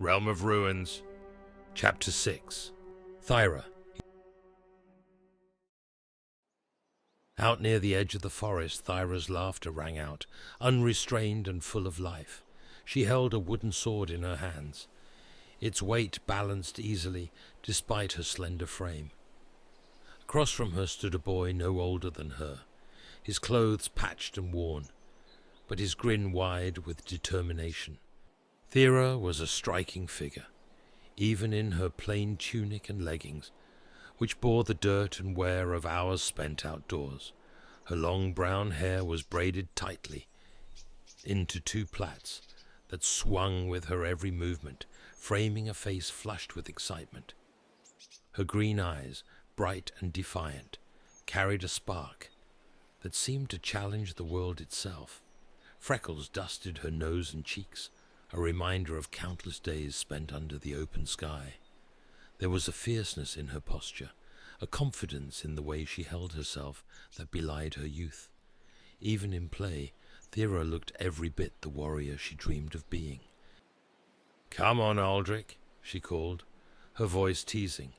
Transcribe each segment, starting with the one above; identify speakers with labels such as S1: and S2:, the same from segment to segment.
S1: Realm of Ruins, Chapter 6. Thyra. Out near the edge of the forest, Thyra's laughter rang out, unrestrained and full of life. She held a wooden sword in her hands. Its weight balanced easily, despite her slender frame. Across from her stood a boy no older than her, his clothes patched and worn, but his grin wide with determination. Thyra was a striking figure, even in her plain tunic and leggings, which bore the dirt and wear of hours spent outdoors. Her long brown hair was braided tightly into two plaits that swung with her every movement, framing a face flushed with excitement. Her green eyes, bright and defiant, carried a spark that seemed to challenge the world itself. Freckles dusted her nose and cheeks, a reminder of countless days spent under the open sky. There was a fierceness in her posture, a confidence in the way she held herself that belied her youth. Even in play, Thyra looked every bit the warrior she dreamed of being. "Come on, Aldrich," she called, her voice teasing.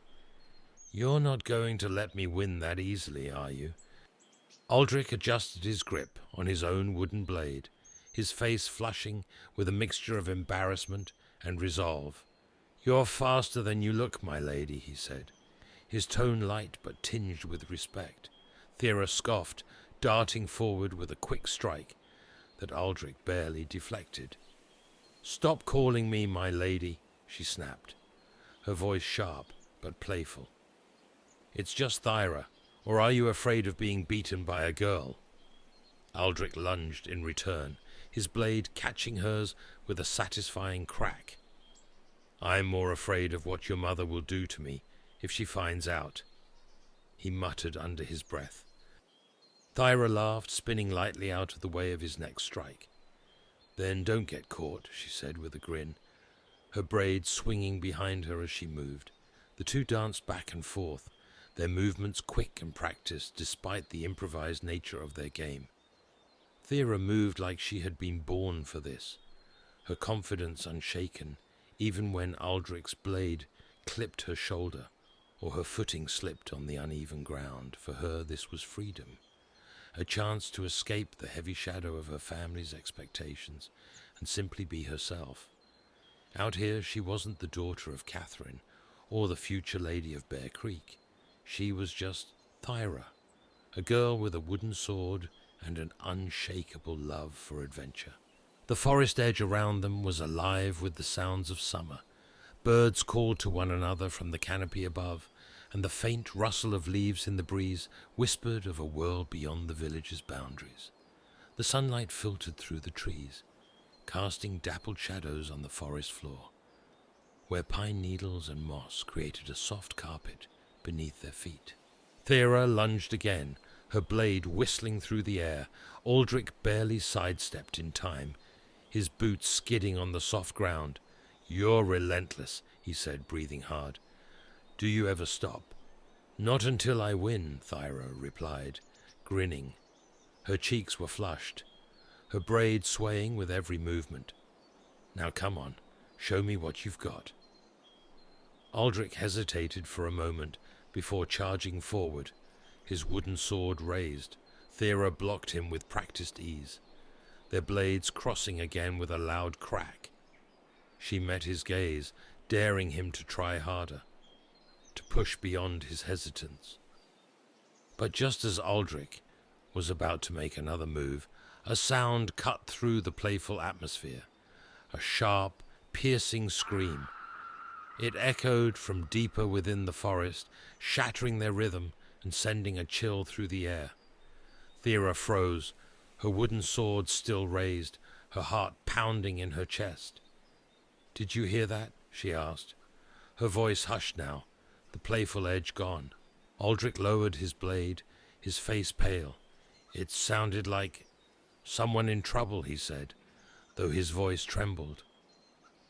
S1: "You're not going to let me win that easily, are you?" Aldrich adjusted his grip on his own wooden blade, his face flushing with a mixture of embarrassment and resolve. "You're faster than you look, my lady," he said, his tone light but tinged with respect. Thyra scoffed, darting forward with a quick strike that Aldrich barely deflected. "Stop calling me my lady," she snapped, her voice sharp but playful. "It's just Thyra, or are you afraid of being beaten by a girl?" Aldrich lunged in return, his blade catching hers with a satisfying crack. "I'm more afraid of what your mother will do to me if she finds out," he muttered under his breath. Thyra laughed, spinning lightly out of the way of his next strike. "Then don't get caught," she said with a grin, her braid swinging behind her as she moved. The two danced back and forth, their movements quick and practiced despite the improvised nature of their game. Thyra moved like she had been born for this, her confidence unshaken, even when Aldrich's blade clipped her shoulder or her footing slipped on the uneven ground. For her this was freedom, a chance to escape the heavy shadow of her family's expectations and simply be herself. Out here she wasn't the daughter of Catherine or the future lady of Bear Creek. She was just Thyra, a girl with a wooden sword and an unshakable love for adventure. The forest edge around them was alive with the sounds of summer. Birds called to one another from the canopy above, and the faint rustle of leaves in the breeze whispered of a world beyond the village's boundaries. The sunlight filtered through the trees, casting dappled shadows on the forest floor, where pine needles and moss created a soft carpet beneath their feet. Thyra lunged again, her blade whistling through the air. Aldrich barely sidestepped in time, his boots skidding on the soft ground. "You're relentless," he said, breathing hard. "Do you ever stop?" "Not until I win," Thyra replied, grinning. Her cheeks were flushed, her braid swaying with every movement. "Now come on, show me what you've got." Aldrich hesitated for a moment before charging forward, his wooden sword raised. Thyra blocked him with practiced ease, their blades crossing again with a loud crack. She met his gaze, daring him to try harder, to push beyond his hesitance. But just as Aldrich was about to make another move, a sound cut through the playful atmosphere, a sharp, piercing scream. It echoed from deeper within the forest, shattering their rhythm and sending a chill through the air. Thyra froze, her wooden sword still raised, her heart pounding in her chest. "Did you hear that?" she asked, her voice hushed now, the playful edge gone. Aldrich lowered his blade, his face pale. "It sounded like someone in trouble," he said, though his voice trembled.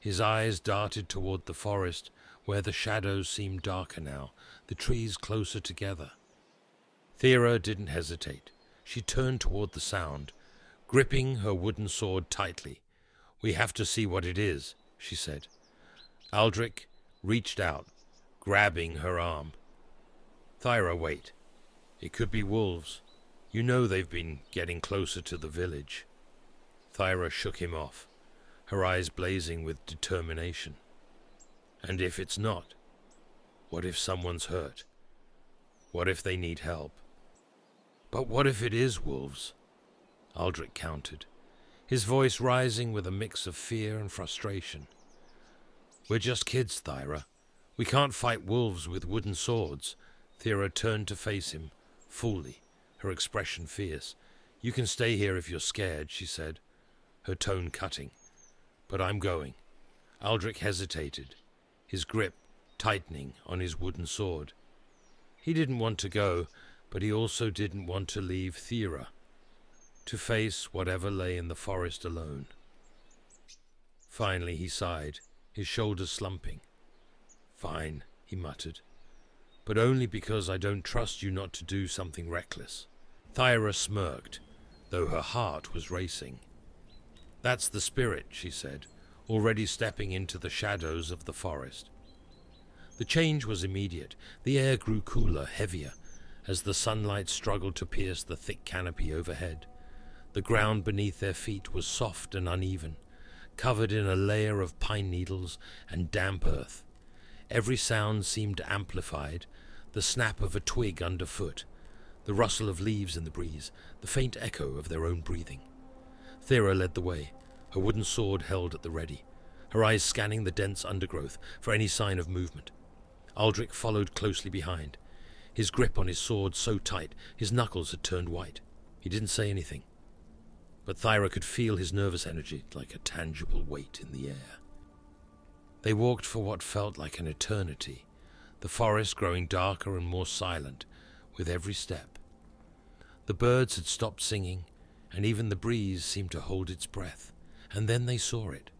S1: His eyes darted toward the forest, where the shadows seemed darker now, the trees closer together. Thyra didn't hesitate. She turned toward the sound, gripping her wooden sword tightly. "We have to see what it is," she said, Aldrich reached out, grabbing her arm. Thyra, wait. It could be wolves. You know they've been getting closer to the village. Thyra shook him off, her eyes blazing with determination. And if it's not? What if someone's hurt? What if they need help? But what if it is wolves? Aldrich countered, his voice rising with a mix of fear and frustration. We're just kids, Thyra. We can't fight wolves with wooden swords. Thyra turned to face him, fully, her expression fierce. You can stay here if you're scared, she said, her tone cutting. But I'm going. Aldrich hesitated, his grip tightening on his wooden sword. He didn't want to go, but he also didn't want to leave Thyra, to face whatever lay in the forest alone. Finally he sighed, his shoulders slumping. Fine, he muttered, but only because I don't trust you not to do something reckless. Thyra smirked, though her heart was racing. That's the spirit, she said, already stepping into the shadows of the forest. The change was immediate. The air grew cooler, heavier, as the sunlight struggled to pierce the thick canopy overhead. The ground beneath their feet was soft and uneven, covered in a layer of pine needles and damp earth. Every sound seemed amplified, the snap of a twig underfoot, the rustle of leaves in the breeze, the faint echo of their own breathing. Thyra led the way, her wooden sword held at the ready, her eyes scanning the dense undergrowth for any sign of movement. Aldrich followed closely behind, his grip on his sword so tight his knuckles had turned white. He didn't say anything, but Thyra could feel his nervous energy like a tangible weight in the air. They walked for what felt like an eternity, the forest growing darker and more silent with every step. The birds had stopped singing, and even the breeze seemed to hold its breath. And then they saw it,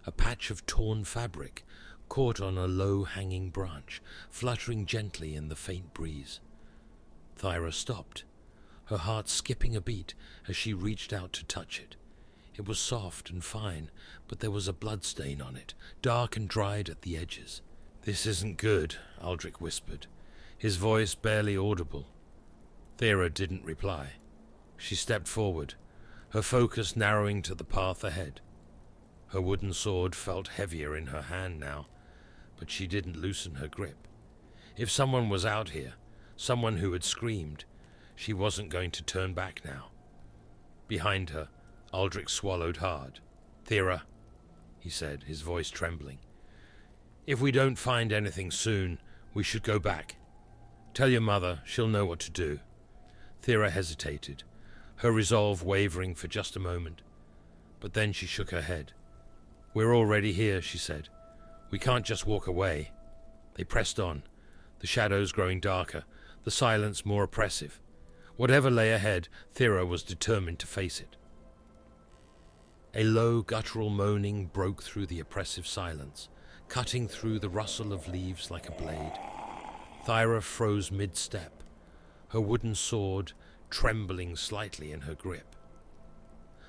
S1: a patch of torn fabric caught on a low-hanging branch, fluttering gently in the faint breeze. Thyra stopped, her heart skipping a beat as she reached out to touch it. It was soft and fine, but there was a bloodstain on it, dark and dried at the edges. "This isn't good," Aldrich whispered, his voice barely audible. Thyra didn't reply. She stepped forward, her focus narrowing to the path ahead. Her wooden sword felt heavier in her hand now, but she didn't loosen her grip. If someone was out here, someone who had screamed, she wasn't going to turn back now. Behind her, Aldrich swallowed hard. "Thyra," he said, his voice trembling. "If we don't find anything soon, we should go back. Tell your mother, she'll know what to do." Thyra hesitated, her resolve wavering for just a moment, but then she shook her head. "We're already here," she said. "We can't just walk away." They pressed on, the shadows growing darker, the silence more oppressive. Whatever lay ahead, Thyra was determined to face it. A low, guttural moaning broke through the oppressive silence, cutting through the rustle of leaves like a blade. Thyra froze mid-step, her wooden sword trembling slightly in her grip.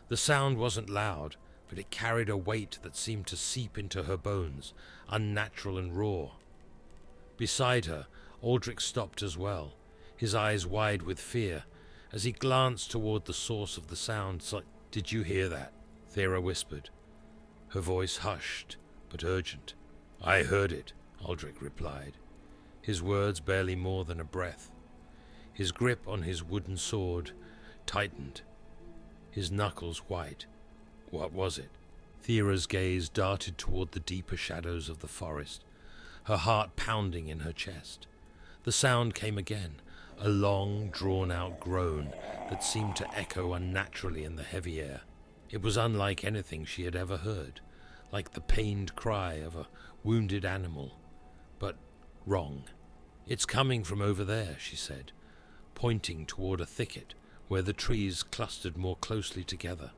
S1: The sound wasn't loud, but it carried a weight that seemed to seep into her bones, unnatural and raw. Beside her, Aldrich stopped as well, his eyes wide with fear, as he glanced toward the source of the sound. "Did you hear that?" Thyra whispered, her voice hushed but urgent. "I heard it," Aldrich replied, his words barely more than a breath. His grip on his wooden sword tightened, his knuckles white. What was it? Thyra's gaze darted toward the deeper shadows of the forest, her heart pounding in her chest. The sound came again, a long, drawn-out groan that seemed to echo unnaturally in the heavy air. It was unlike anything she had ever heard, like the pained cry of a wounded animal, but wrong. "It's coming from over there," she said, pointing toward a thicket where the trees clustered more closely together,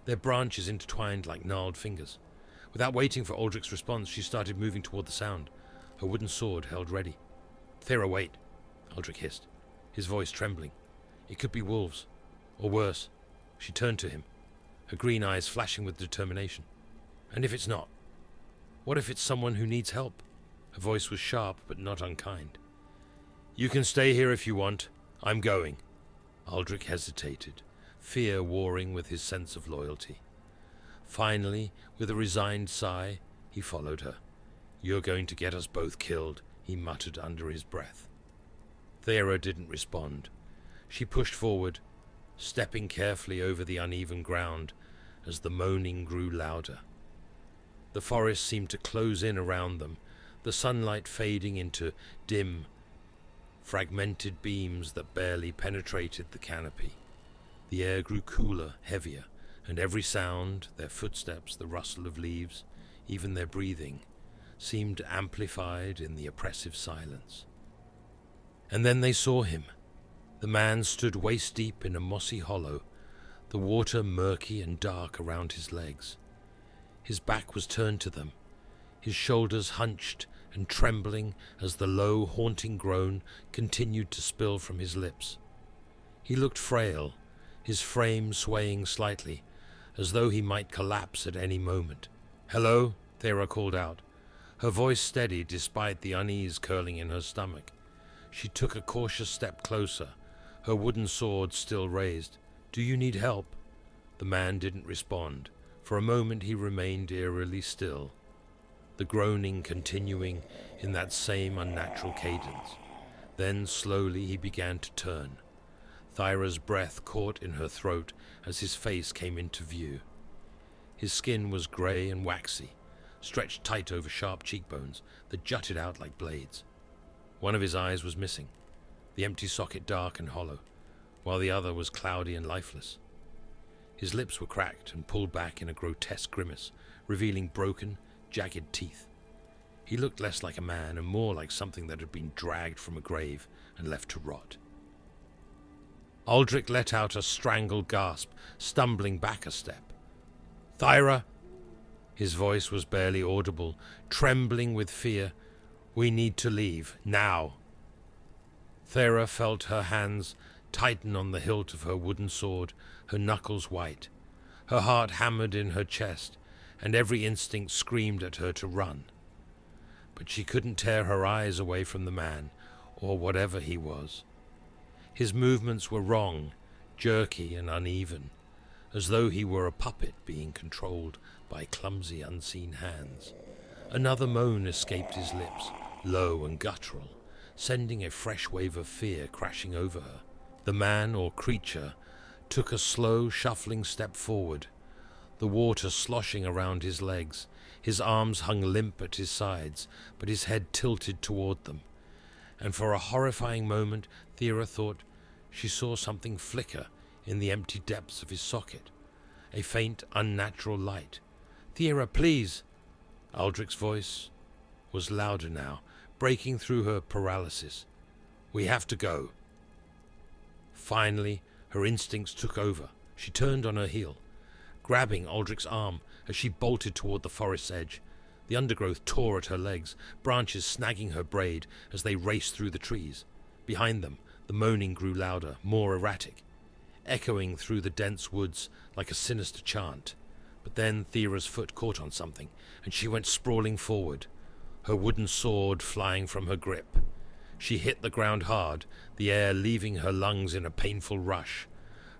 S1: their branches intertwined like gnarled fingers. Without waiting for Aldrich's response, she started moving toward the sound, her wooden sword held ready. "Thyra, wait," Aldrich hissed, his voice trembling. "It could be wolves, or worse." She turned to him, her green eyes flashing with determination. "And if it's not?" What if it's someone who needs help? Her voice was sharp but not unkind. You can stay here if you want. I'm going. Aldrich hesitated, fear warring with his sense of loyalty. Finally, with a resigned sigh, he followed her. You're going to get us both killed, he muttered under his breath. Thyra didn't respond. She pushed forward, stepping carefully over the uneven ground as the moaning grew louder. The forest seemed to close in around them, the sunlight fading into dim, fragmented beams that barely penetrated the canopy. The air grew cooler, heavier, and every sound, their footsteps, the rustle of leaves, even their breathing, seemed amplified in the oppressive silence. And then they saw him. The man stood waist-deep in a mossy hollow, the water murky and dark around his legs. His back was turned to them, his shoulders hunched and trembling as the low, haunting groan continued to spill from his lips. He looked frail, his frame swaying slightly, as though he might collapse at any moment. "Hello?" Thyra called out, her voice steady despite the unease curling in her stomach. She took a cautious step closer, her wooden sword still raised. "Do you need help?" The man didn't respond. For a moment he remained eerily still, the groaning continuing in that same unnatural cadence. Then slowly he began to turn. Thyra's breath caught in her throat as his face came into view. His skin was grey and waxy, stretched tight over sharp cheekbones that jutted out like blades. One of his eyes was missing, the empty socket dark and hollow, while the other was cloudy and lifeless. His lips were cracked and pulled back in a grotesque grimace, revealing broken, jagged teeth. He looked less like a man and more like something that had been dragged from a grave and left to rot. Aldrich let out a strangled gasp, stumbling back a step. "Thyra!" His voice was barely audible, trembling with fear. "We need to leave, now." Thyra felt her hands tighten on the hilt of her wooden sword, her knuckles white. Her heart hammered in her chest, and every instinct screamed at her to run. But she couldn't tear her eyes away from the man, or whatever he was. His movements were wrong, jerky and uneven, as though he were a puppet being controlled by clumsy, unseen hands. Another moan escaped his lips, low and guttural, sending a fresh wave of fear crashing over her. The man or creature took a slow, shuffling step forward, the water sloshing around his legs. His arms hung limp at his sides, but his head tilted toward them. And for a horrifying moment, Thyra thought she saw something flicker in the empty depths of his socket, a faint, unnatural light. "Thyra, please!" Aldrich's voice was louder now, breaking through her paralysis. "We have to go." Finally, her instincts took over. She turned on her heel, grabbing Aldrich's arm as she bolted toward the forest's edge. The undergrowth tore at her legs, branches snagging her braid as they raced through the trees. Behind them, the moaning grew louder, more erratic, echoing through the dense woods like a sinister chant. But then Thyra's foot caught on something, and she went sprawling forward, her wooden sword flying from her grip. She hit the ground hard, the air leaving her lungs in a painful rush.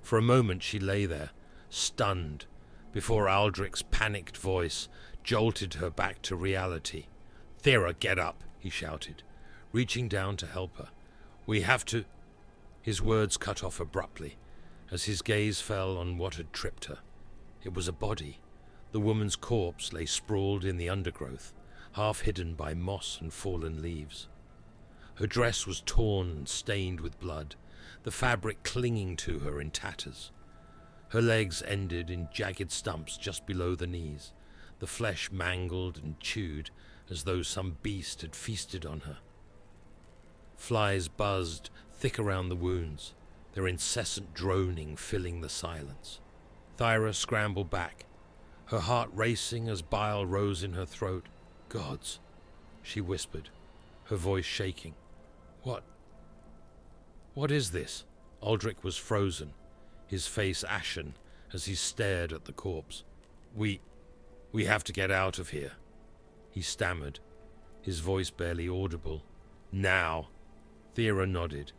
S1: For a moment she lay there, stunned, before Aldrich's panicked voice jolted her back to reality. "Thyra, get up!" he shouted, reaching down to help her. "We have to—" His words cut off abruptly, as his gaze fell on what had tripped her. It was a body. The woman's corpse lay sprawled in the undergrowth, half hidden by moss and fallen leaves. Her dress was torn and stained with blood, the fabric clinging to her in tatters. Her legs ended in jagged stumps just below the knees, the flesh mangled and chewed as though some beast had feasted on her. Flies buzzed thick around the wounds, their incessant droning filling the silence. Thyra scrambled back, her heart racing as bile rose in her throat. "Gods," she whispered, her voice shaking. What is this?" Aldrich was frozen, his face ashen as he stared at the corpse. We have to get out of here." he stammered, his voice barely audible. Now! Thyra nodded,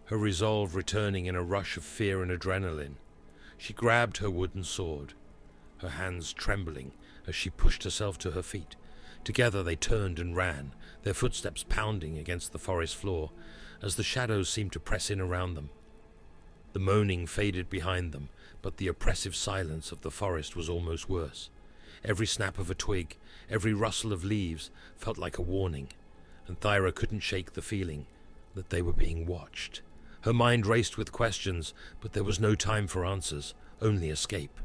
S1: her resolve returning in a rush of fear and adrenaline. She grabbed her wooden sword, her hands trembling as she pushed herself to her feet. Together they turned and ran, their footsteps pounding against the forest floor as the shadows seemed to press in around them. The moaning faded behind them, but the oppressive silence of the forest was almost worse. Every snap of a twig, every rustle of leaves felt like a warning, and Thyra couldn't shake the feeling that they were being watched. Her mind raced with questions, but there was no time for answers, only escape.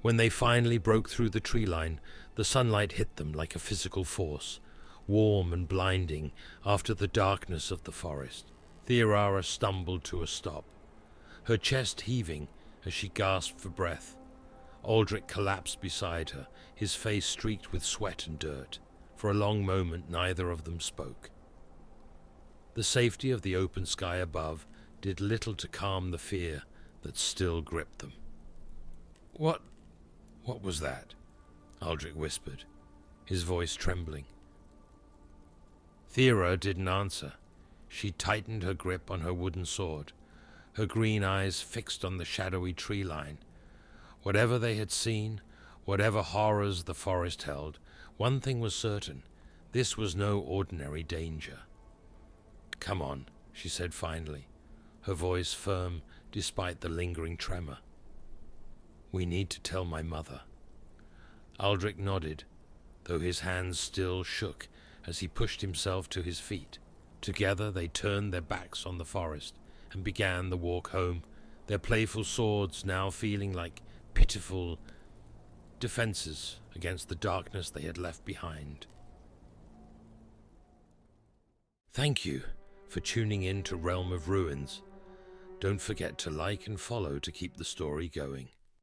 S1: When they finally broke through the tree line, the sunlight hit them like a physical force, warm and blinding after the darkness of the forest. Thyra stumbled to a stop, her chest heaving as she gasped for breath. Aldrich collapsed beside her, his face streaked with sweat and dirt. For a long moment neither of them spoke. The safety of the open sky above did little to calm the fear that still gripped them. What was that? Aldrich whispered, his voice trembling. Thyra didn't answer. She tightened her grip on her wooden sword, her green eyes fixed on the shadowy tree line. Whatever they had seen, whatever horrors the forest held, one thing was certain: this was no ordinary danger. "Come on," she said finally, her voice firm despite the lingering tremor. "We need to tell my mother." Aldrich nodded, though his hands still shook as he pushed himself to his feet. Together they turned their backs on the forest and began the walk home, their playful swords now feeling like pitiful defenses against the darkness they had left behind. Thank you for tuning in to Realm of Ruins. Don't forget to like and follow to keep the story going.